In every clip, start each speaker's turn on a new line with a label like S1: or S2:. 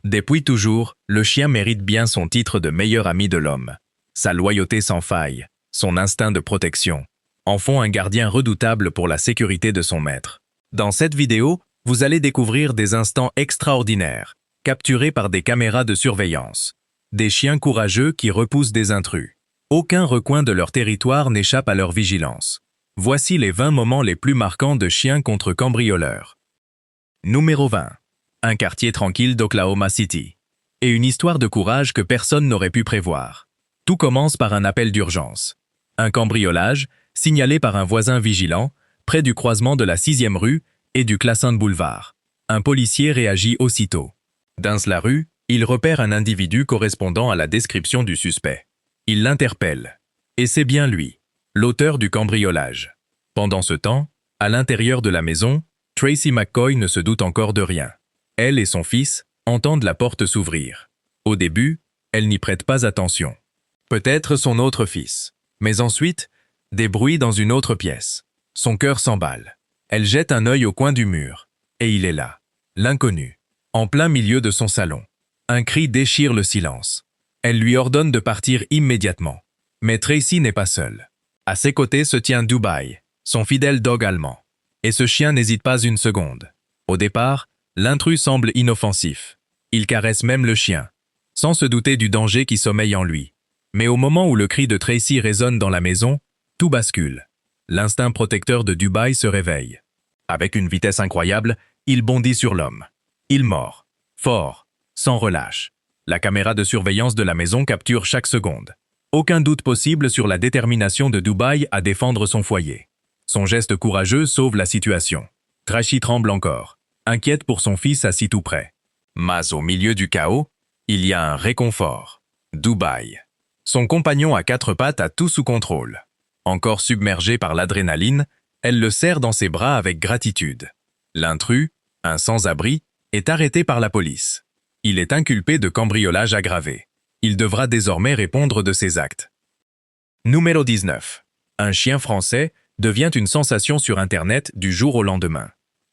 S1: Depuis toujours, le chien mérite bien son titre de meilleur ami de l'homme. Sa loyauté sans faille, son instinct de protection, en font un gardien redoutable pour la sécurité de son maître. Dans cette vidéo, vous allez découvrir des instants extraordinaires, capturés par des caméras de surveillance. Des chiens courageux qui repoussent des intrus. Aucun recoin de leur territoire n'échappe à leur vigilance. Voici les 20 moments les plus marquants de chiens contre cambrioleurs. Numéro 20. Un quartier tranquille d'Oklahoma City. Et une histoire de courage que personne n'aurait pu prévoir. Tout commence par un appel d'urgence. Un cambriolage, signalé par un voisin vigilant, près du croisement de la 6e rue et du Classant Boulevard. Un policier réagit aussitôt. Dans la rue, il repère un individu correspondant à la description du suspect. Il l'interpelle. Et c'est bien lui, l'auteur du cambriolage. Pendant ce temps, à l'intérieur de la maison, Tracy McCoy ne se doute encore de rien. Elle et son fils entendent la porte s'ouvrir. Au début, elle n'y prête pas attention. Peut-être son autre fils. Mais ensuite, des bruits dans une autre pièce. Son cœur s'emballe. Elle jette un œil au coin du mur. Et il est là, l'inconnu, en plein milieu de son salon. Un cri déchire le silence. Elle lui ordonne de partir immédiatement. Mais Tracy n'est pas seule. À ses côtés se tient Dubaï, son fidèle dog allemand. Et ce chien n'hésite pas une seconde. Au départ, l'intrus semble inoffensif. Il caresse même le chien, sans se douter du danger qui sommeille en lui. Mais au moment où le cri de Tracy résonne dans la maison, tout bascule. L'instinct protecteur de Dubaï se réveille. Avec une vitesse incroyable, il bondit sur l'homme. Il mord, fort, sans relâche. La caméra de surveillance de la maison capture chaque seconde. Aucun doute possible sur la détermination de Dubaï à défendre son foyer. Son geste courageux sauve la situation. Tracy tremble encore, inquiète pour son fils assis tout près. Mais au milieu du chaos, il y a un réconfort. Dubaï. Son compagnon à 4 pattes a tout sous contrôle. Encore submergée par l'adrénaline, elle le serre dans ses bras avec gratitude. L'intrus, un sans-abri, est arrêté par la police. Il est inculpé de cambriolage aggravé. Il devra désormais répondre de ses actes. Numéro 19. Un chien français devient une sensation sur Internet du jour au lendemain.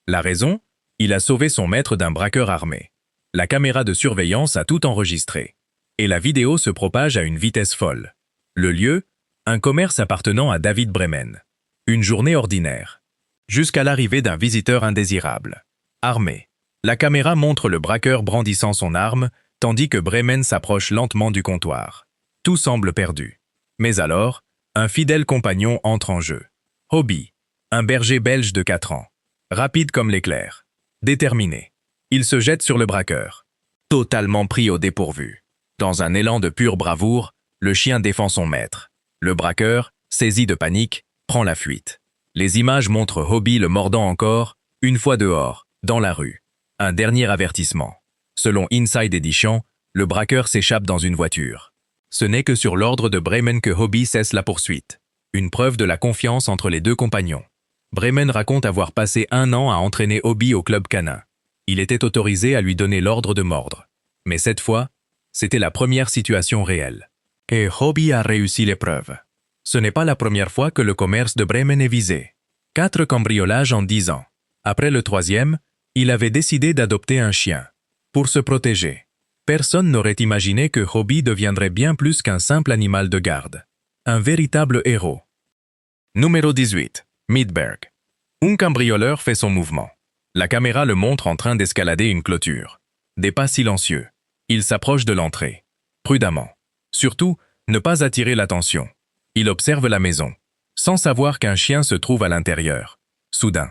S1: La raison? Il a sauvé son maître d'un braqueur armé. La caméra de surveillance a tout enregistré. Et la vidéo se propage à une vitesse folle. Le lieu? Un commerce appartenant à David Bremen. Une journée ordinaire. Jusqu'à l'arrivée d'un visiteur indésirable. Armé. La caméra montre le braqueur brandissant son arme, tandis que Bremen s'approche lentement du comptoir. Tout semble perdu. Mais alors, un fidèle compagnon entre en jeu. Hobie, un berger belge de 4 ans. Rapide comme l'éclair. Déterminé. Il se jette sur le braqueur. Totalement pris au dépourvu. Dans un élan de pure bravoure, le chien défend son maître. Le braqueur, saisi de panique, prend la fuite. Les images montrent Hobie le mordant encore, une fois dehors, dans la rue. Un dernier avertissement. Selon Inside Edition, le braqueur s'échappe dans une voiture. Ce n'est que sur l'ordre de Bremen que Hobie cesse la poursuite. Une preuve de la confiance entre les deux compagnons. Bremen raconte avoir passé 1 an à entraîner Hobie au club canin. Il était autorisé à lui donner l'ordre de mordre. Mais cette fois, c'était la première situation réelle. Et Hobie a réussi l'épreuve. Ce n'est pas la première fois que le commerce de Bremen est visé. 4 cambriolages en 10 ans. Après le 3e, il avait décidé d'adopter un chien. Pour se protéger. Personne n'aurait imaginé que Hobie deviendrait bien plus qu'un simple animal de garde. Un véritable héros. Numéro 18. Midberg. Un cambrioleur fait son mouvement. La caméra le montre en train d'escalader une clôture. Des pas silencieux. Il s'approche de l'entrée. Prudemment. Surtout, ne pas attirer l'attention. Il observe la maison, sans savoir qu'un chien se trouve à l'intérieur. Soudain.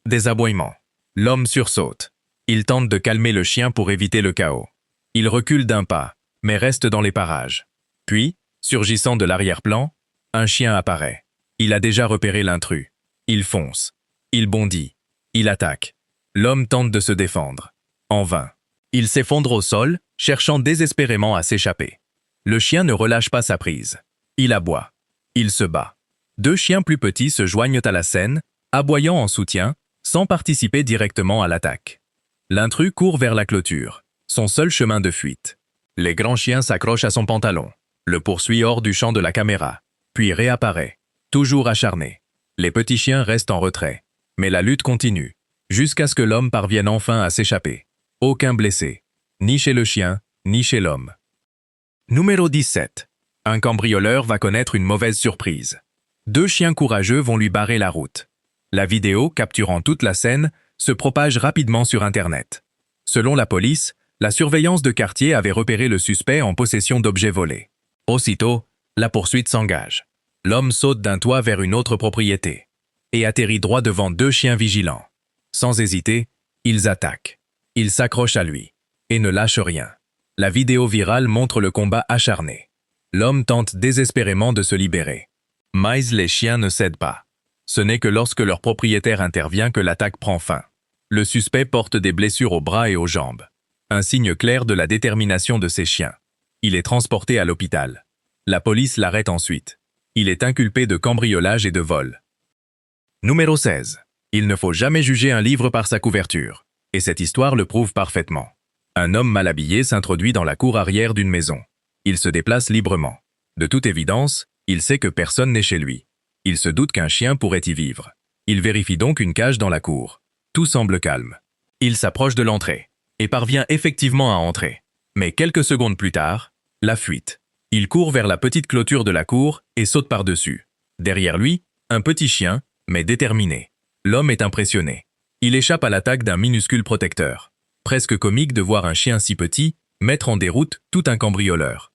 S1: Des aboiements. L'homme sursaute. Il tente de calmer le chien pour éviter le chaos. Il recule d'un pas, mais reste dans les parages. Puis, surgissant de l'arrière-plan, un chien apparaît. Il a déjà repéré l'intrus. Il fonce. Il bondit. Il attaque. L'homme tente de se défendre. En vain. Il s'effondre au sol, cherchant désespérément à s'échapper. Le chien ne relâche pas sa prise. Il aboie. Il se bat. 2 chiens plus petits se joignent à la scène, aboyant en soutien, sans participer directement à l'attaque. L'intrus court vers la clôture, son seul chemin de fuite. Les grands chiens s'accrochent à son pantalon, le poursuit hors du champ de la caméra, puis réapparaît, toujours acharné. Les petits chiens restent en retrait, mais la lutte continue, jusqu'à ce que l'homme parvienne enfin à s'échapper. Aucun blessé. ni chez le chien, ni chez l'homme. Numéro 17. Un cambrioleur va connaître une mauvaise surprise. 2 chiens courageux vont lui barrer la route. La vidéo, capturant toute la scène, se propage rapidement sur Internet. Selon la police, la surveillance de quartier avait repéré le suspect en possession d'objets volés. Aussitôt, la poursuite s'engage. L'homme saute d'un toit vers une autre propriété et atterrit droit devant 2 chiens vigilants. Sans hésiter, ils attaquent. Ils s'accrochent à lui et ne lâchent rien. La vidéo virale montre le combat acharné. L'homme tente désespérément de se libérer. Mais les chiens ne cèdent pas. Ce n'est que lorsque leur propriétaire intervient que l'attaque prend fin. Le suspect porte des blessures aux bras et aux jambes. Un signe clair de la détermination de ces chiens. Il est transporté à l'hôpital. La police l'arrête ensuite. Il est inculpé de cambriolage et de vol. Numéro 16. Il ne faut jamais juger un livre par sa couverture. Et cette histoire le prouve parfaitement. Un homme mal habillé s'introduit dans la cour arrière d'une maison. Il se déplace librement. De toute évidence, il sait que personne n'est chez lui. Il se doute qu'un chien pourrait y vivre. Il vérifie donc une cage dans la cour. Tout semble calme. Il s'approche de l'entrée et parvient effectivement à entrer. Mais quelques secondes plus tard, la fuite. Il court vers la petite clôture de la cour et saute par-dessus. Derrière lui, un petit chien, mais déterminé. L'homme est impressionné. Il échappe à l'attaque d'un minuscule protecteur. Presque comique de voir un chien si petit mettre en déroute tout un cambrioleur.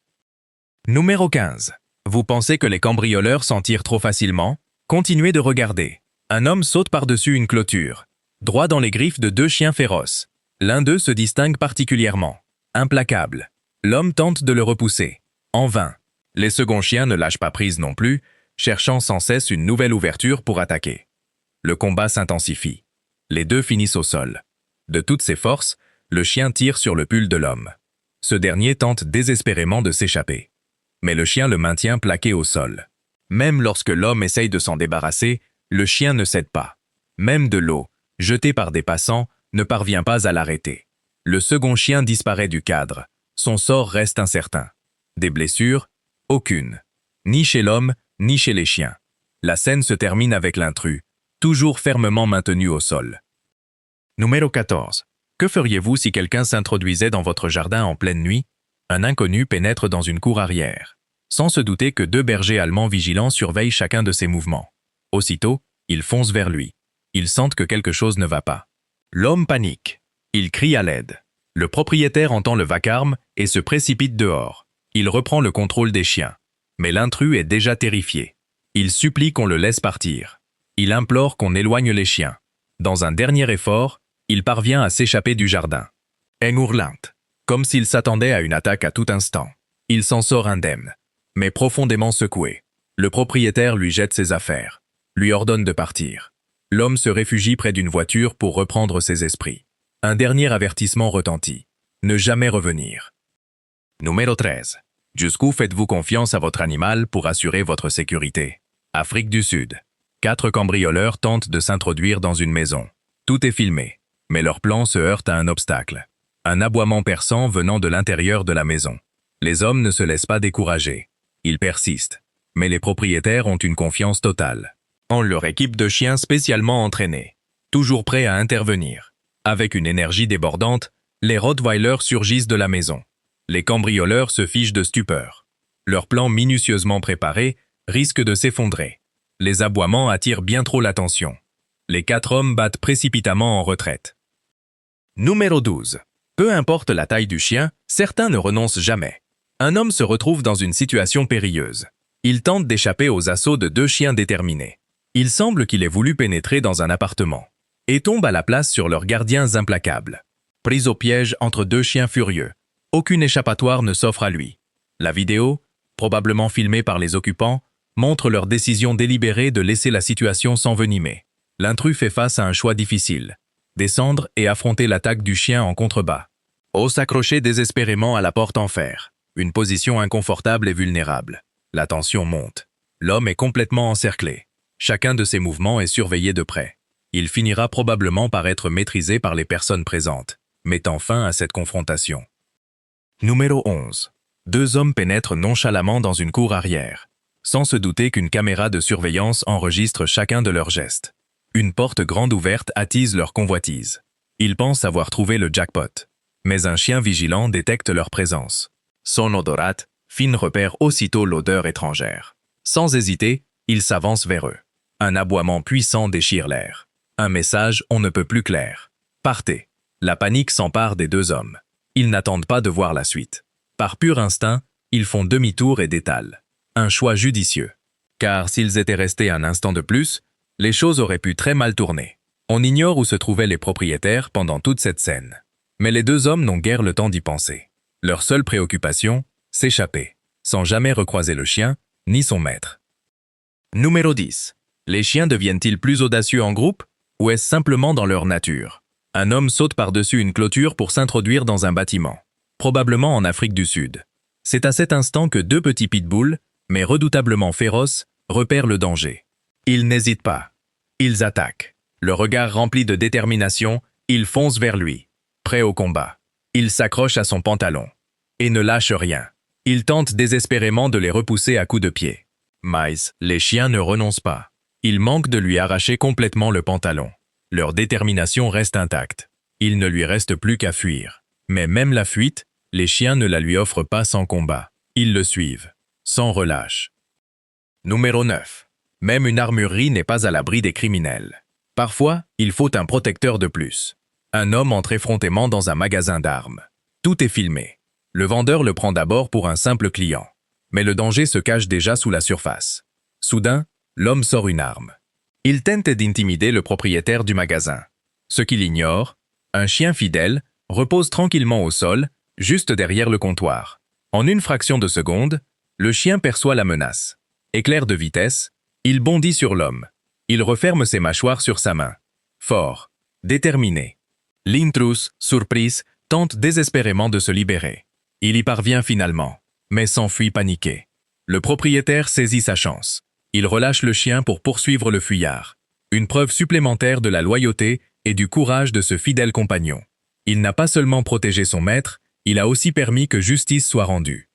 S1: Numéro 15. Vous pensez que les cambrioleurs s'en tirent trop facilement? Continuez de regarder. Un homme saute par-dessus une clôture, droit dans les griffes de 2 chiens féroces. L'un d'eux se distingue particulièrement. Implacable. L'homme tente de le repousser. En vain. Les seconds chiens ne lâchent pas prise non plus, cherchant sans cesse une nouvelle ouverture pour attaquer. Le combat s'intensifie. Les 2 finissent au sol. De toutes ses forces, le chien tire sur le pull de l'homme. Ce dernier tente désespérément de s'échapper. Mais le chien le maintient plaqué au sol. Même lorsque l'homme essaye de s'en débarrasser, le chien ne cède pas. Même de l'eau, jetée par des passants, ne parvient pas à l'arrêter. Le second chien disparaît du cadre. Son sort reste incertain. Des blessures? Aucune. Ni chez l'homme, ni chez les chiens. La scène se termine avec l'intrus, toujours fermement maintenu au sol. Numéro 14. Que feriez-vous si quelqu'un s'introduisait dans votre jardin en pleine nuit? Un inconnu pénètre dans une cour arrière, sans se douter que 2 bergers allemands vigilants surveillent chacun de ses mouvements. Aussitôt, ils foncent vers lui. Ils sentent que quelque chose ne va pas. L'homme panique. Il crie à l'aide. Le propriétaire entend le vacarme et se précipite dehors. Il reprend le contrôle des chiens. Mais l'intrus est déjà terrifié. Il supplie qu'on le laisse partir. Il implore qu'on éloigne les chiens. Dans un dernier effort, il parvient à s'échapper du jardin. En hurlant, comme s'il s'attendait à une attaque à tout instant. Il s'en sort indemne, mais profondément secoué. Le propriétaire lui jette ses affaires, lui ordonne de partir. L'homme se réfugie près d'une voiture pour reprendre ses esprits. Un dernier avertissement retentit. Ne jamais revenir. Numéro 13. Jusqu'où faites-vous confiance à votre animal pour assurer votre sécurité? Afrique du Sud. 4 cambrioleurs tentent de s'introduire dans une maison. Tout est filmé, mais leur plan se heurte à un obstacle. Un aboiement perçant venant de l'intérieur de la maison. Les hommes ne se laissent pas décourager. Ils persistent. Mais les propriétaires ont une confiance totale. En leur équipe de chiens spécialement entraînés. Toujours prêts à intervenir. Avec une énergie débordante, les Rottweilers surgissent de la maison. Les cambrioleurs se figent de stupeur. Leur plan minutieusement préparé risque de s'effondrer. Les aboiements attirent bien trop l'attention. Les 4 hommes battent précipitamment en retraite. Numéro 12. Peu importe la taille du chien, certains ne renoncent jamais. Un homme se retrouve dans une situation périlleuse. Il tente d'échapper aux assauts de 2 chiens déterminés. Il semble qu'il ait voulu pénétrer dans un appartement et tombe à la place sur leurs gardiens implacables. Pris au piège entre 2 chiens furieux, aucune échappatoire ne s'offre à lui. La vidéo, probablement filmée par les occupants, montre leur décision délibérée de laisser la situation s'envenimer. L'intrus fait face à un choix difficile. Descendre et affronter l'attaque du chien en contrebas. Ou s'accrocher désespérément à la porte en fer. Une position inconfortable et vulnérable. La tension monte. L'homme est complètement encerclé. Chacun de ses mouvements est surveillé de près. Il finira probablement par être maîtrisé par les personnes présentes, mettant fin à cette confrontation. Numéro 11. 2 hommes pénètrent nonchalamment dans une cour arrière, sans se douter qu'une caméra de surveillance enregistre chacun de leurs gestes. Une porte grande ouverte attise leur convoitise. Ils pensent avoir trouvé le jackpot. Mais un chien vigilant détecte leur présence. Son odorate, Finn repère aussitôt l'odeur étrangère. Sans hésiter, il s'avance vers eux. Un aboiement puissant déchire l'air. Un message on ne peut plus clair. Partez. La panique s'empare des deux hommes. Ils n'attendent pas de voir la suite. Par pur instinct, ils font demi-tour et détalent. Un choix judicieux. Car s'ils étaient restés un instant de plus, les choses auraient pu très mal tourner. On ignore où se trouvaient les propriétaires pendant toute cette scène. Mais les deux hommes n'ont guère le temps d'y penser. Leur seule préoccupation, s'échapper, sans jamais recroiser le chien, ni son maître. Numéro 10. Les chiens deviennent-ils plus audacieux en groupe, ou est-ce simplement dans leur nature? Un homme saute par-dessus une clôture pour s'introduire dans un bâtiment, probablement en Afrique du Sud. C'est à cet instant que deux petits pitbulls, mais redoutablement féroces, repèrent le danger. Ils n'hésitent pas. Ils attaquent. Le regard rempli de détermination, ils foncent vers lui, prêts au combat. Ils s'accrochent à son pantalon et ne lâchent rien. Ils tentent désespérément de les repousser à coups de pied. Mais les chiens ne renoncent pas. Ils manquent de lui arracher complètement le pantalon. Leur détermination reste intacte. Il ne lui reste plus qu'à fuir. Mais même la fuite, les chiens ne la lui offrent pas sans combat. Ils le suivent, sans relâche. Numéro 9. Même une armurerie n'est pas à l'abri des criminels. Parfois, il faut un protecteur de plus. Un homme entre effrontément dans un magasin d'armes. Tout est filmé. Le vendeur le prend d'abord pour un simple client. Mais le danger se cache déjà sous la surface. Soudain, l'homme sort une arme. Il tente d'intimider le propriétaire du magasin. Ce qu'il ignore, un chien fidèle repose tranquillement au sol, juste derrière le comptoir. En une fraction de seconde, le chien perçoit la menace. Éclair de vitesse, il bondit sur l'homme. Il referme ses mâchoires sur sa main. Fort, déterminé. L'intrus, surprise, tente désespérément de se libérer. Il y parvient finalement, mais s'enfuit paniqué. Le propriétaire saisit sa chance. Il relâche le chien pour poursuivre le fuyard. Une preuve supplémentaire de la loyauté et du courage de ce fidèle compagnon. Il n'a pas seulement protégé son maître, il a aussi permis que justice soit rendue.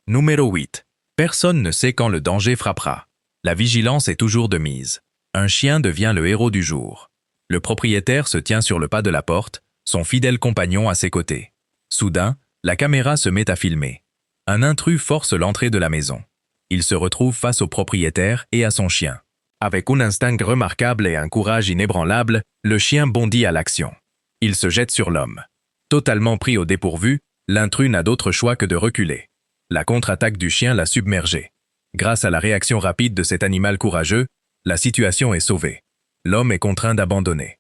S1: Numéro 8. Personne ne sait quand le danger frappera. La vigilance est toujours de mise. Un chien devient le héros du jour. Le propriétaire se tient sur le pas de la porte, son fidèle compagnon à ses côtés. Soudain, la caméra se met à filmer. Un intrus force l'entrée de la maison. Il se retrouve face au propriétaire et à son chien. Avec un instinct remarquable et un courage inébranlable, le chien bondit à l'action. Il se jette sur l'homme. Totalement pris au dépourvu, l'intrus n'a d'autre choix que de reculer. La contre-attaque du chien l'a submergé. Grâce à la réaction rapide de cet animal courageux, la situation est sauvée. L'homme est contraint d'abandonner.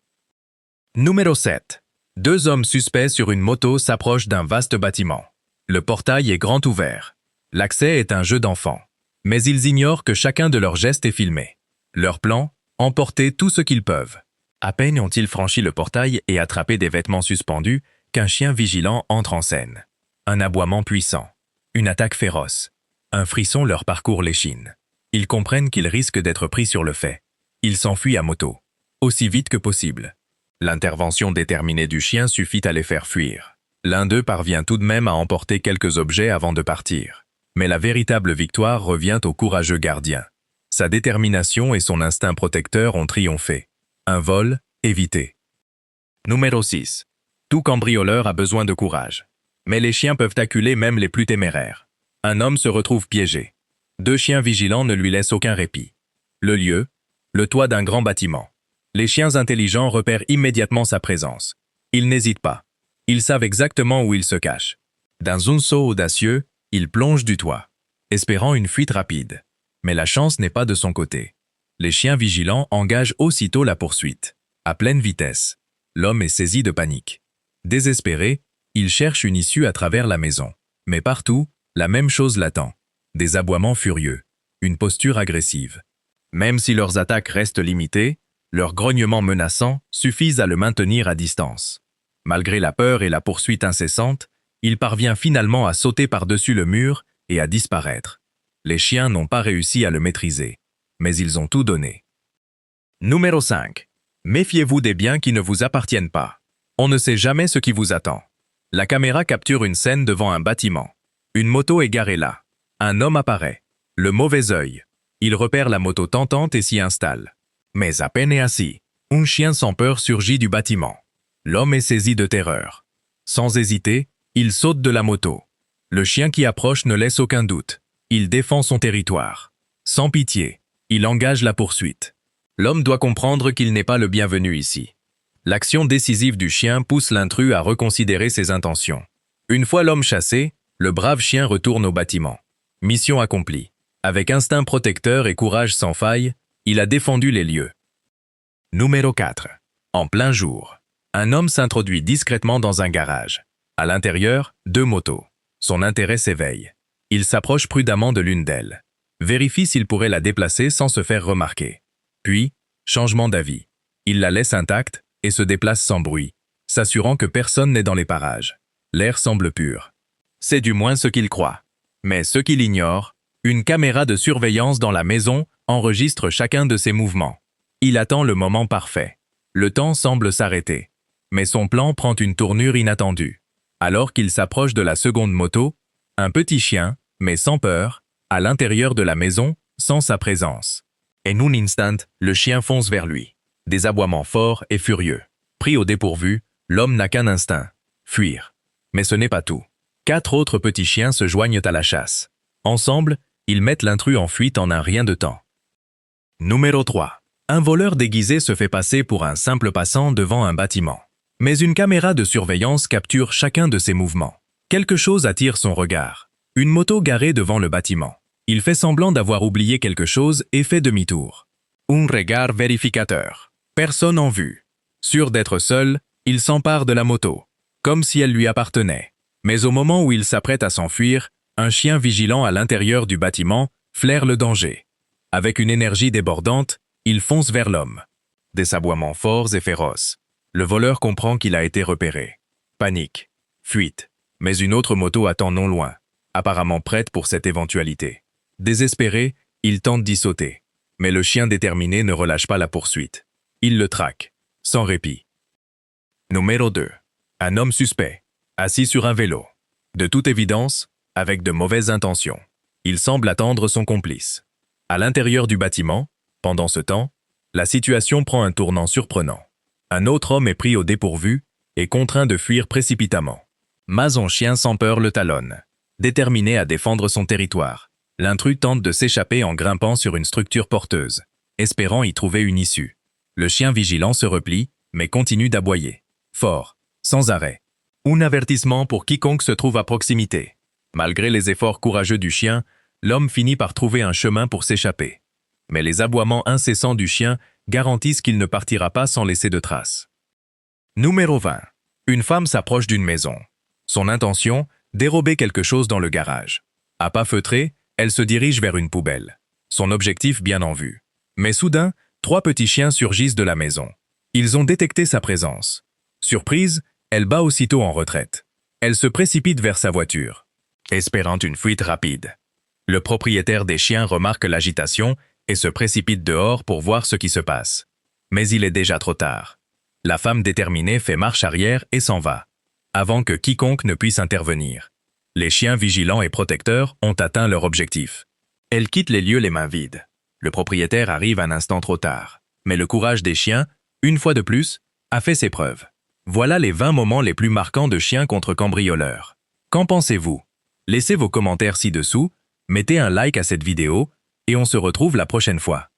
S1: Numéro 7. Deux hommes suspects sur une moto s'approchent d'un vaste bâtiment. Le portail est grand ouvert. L'accès est un jeu d'enfant. Mais ils ignorent que chacun de leurs gestes est filmé. Leur plan, emporter tout ce qu'ils peuvent. À peine ont-ils franchi le portail et attrapé des vêtements suspendus qu'un chien vigilant entre en scène. Un aboiement puissant. Une attaque féroce. Un frisson leur parcourt l'échine. Ils comprennent qu'ils risquent d'être pris sur le fait. Ils s'enfuient à moto. Aussi vite que possible. L'intervention déterminée du chien suffit à les faire fuir. L'un d'eux parvient tout de même à emporter quelques objets avant de partir. Mais la véritable victoire revient au courageux gardien. Sa détermination et son instinct protecteur ont triomphé. Un vol, évité. Numéro 6. Tout cambrioleur a besoin de courage. Mais les chiens peuvent acculer même les plus téméraires. Un homme se retrouve piégé. Deux chiens vigilants ne lui laissent aucun répit. Le lieu, le toit d'un grand bâtiment. Les chiens intelligents repèrent immédiatement sa présence. Ils n'hésitent pas. Ils savent exactement où il se cache. Dans un saut audacieux, ils plongent du toit, espérant une fuite rapide. Mais la chance n'est pas de son côté. Les chiens vigilants engagent aussitôt la poursuite. À pleine vitesse, l'homme est saisi de panique. Désespéré, il cherche une issue à travers la maison. Mais partout, la même chose l'attend. Des aboiements furieux, une posture agressive. Même si leurs attaques restent limitées, leurs grognements menaçants suffisent à le maintenir à distance. Malgré la peur et la poursuite incessante, il parvient finalement à sauter par-dessus le mur et à disparaître. Les chiens n'ont pas réussi à le maîtriser, mais ils ont tout donné. Numéro 5. Méfiez-vous des biens qui ne vous appartiennent pas. On ne sait jamais ce qui vous attend. La caméra capture une scène devant un bâtiment. Une moto est garée là. Un homme apparaît. Le mauvais œil. Il repère la moto tentante et s'y installe. Mais à peine assis, un chien sans peur surgit du bâtiment. L'homme est saisi de terreur. Sans hésiter, il saute de la moto. Le chien qui approche ne laisse aucun doute. Il défend son territoire. Sans pitié, il engage la poursuite. L'homme doit comprendre qu'il n'est pas le bienvenu ici. L'action décisive du chien pousse l'intrus à reconsidérer ses intentions. Une fois l'homme chassé, le brave chien retourne au bâtiment. Mission accomplie. Avec instinct protecteur et courage sans faille, il a défendu les lieux. Numéro 4. En plein jour. Un homme s'introduit discrètement dans un garage. À l'intérieur, 2 motos. Son intérêt s'éveille. Il s'approche prudemment de l'une d'elles. Vérifie s'il pourrait la déplacer sans se faire remarquer. Puis, changement d'avis. Il la laisse intacte et se déplace sans bruit, s'assurant que personne n'est dans les parages. L'air semble pur. C'est du moins ce qu'il croit. Mais ce qu'il ignore, une caméra de surveillance dans la maison enregistre chacun de ses mouvements. Il attend le moment parfait. Le temps semble s'arrêter. Mais son plan prend une tournure inattendue. Alors qu'il s'approche de la seconde moto, un petit chien, mais sans peur, à l'intérieur de la maison, sent sa présence. En un instant, le chien fonce vers lui. Des aboiements forts et furieux. Pris au dépourvu, l'homme n'a qu'un instinct, fuir. Mais ce n'est pas tout. 4 autres petits chiens se joignent à la chasse. Ensemble, ils mettent l'intrus en fuite en un rien de temps. Numéro 3. Un voleur déguisé se fait passer pour un simple passant devant un bâtiment. Mais une caméra de surveillance capture chacun de ses mouvements. Quelque chose attire son regard. Une moto garée devant le bâtiment. Il fait semblant d'avoir oublié quelque chose et fait demi-tour. Un regard vérificateur. Personne en vue. Sûr d'être seul, il s'empare de la moto, comme si elle lui appartenait. Mais au moment où il s'apprête à s'enfuir, un chien vigilant à l'intérieur du bâtiment flaire le danger. Avec une énergie débordante, il fonce vers l'homme. Des aboiements forts et féroces. Le voleur comprend qu'il a été repéré. Panique. Fuite. Mais une autre moto attend non loin, apparemment prête pour cette éventualité. Désespéré, il tente d'y sauter. Mais le chien déterminé ne relâche pas la poursuite. Il le traque, sans répit. Numéro 2. Un homme suspect, assis sur un vélo. De toute évidence, avec de mauvaises intentions. Il semble attendre son complice. À l'intérieur du bâtiment, pendant ce temps, la situation prend un tournant surprenant. Un autre homme est pris au dépourvu et contraint de fuir précipitamment. Mais son chien sans peur le talonne. Déterminé à défendre son territoire, l'intrus tente de s'échapper en grimpant sur une structure porteuse, espérant y trouver une issue. Le chien vigilant se replie, mais continue d'aboyer. Fort, sans arrêt. Un avertissement pour quiconque se trouve à proximité. Malgré les efforts courageux du chien, l'homme finit par trouver un chemin pour s'échapper. Mais les aboiements incessants du chien garantissent qu'il ne partira pas sans laisser de traces. Numéro 20. Une femme s'approche d'une maison. Son intention, dérober quelque chose dans le garage. À pas feutrés, elle se dirige vers une poubelle. Son objectif bien en vue. Mais soudain, 3 petits chiens surgissent de la maison. Ils ont détecté sa présence. Surprise, elle bat aussitôt en retraite. Elle se précipite vers sa voiture, espérant une fuite rapide. Le propriétaire des chiens remarque l'agitation et se précipite dehors pour voir ce qui se passe. Mais il est déjà trop tard. La femme déterminée fait marche arrière et s'en va, avant que quiconque ne puisse intervenir. Les chiens vigilants et protecteurs ont atteint leur objectif. Elle quitte les lieux les mains vides. Le propriétaire arrive un instant trop tard. Mais le courage des chiens, une fois de plus, a fait ses preuves. Voilà les 20 moments les plus marquants de chiens contre cambrioleurs. Qu'en pensez-vous? Laissez vos commentaires ci-dessous, mettez un like à cette vidéo, et on se retrouve la prochaine fois.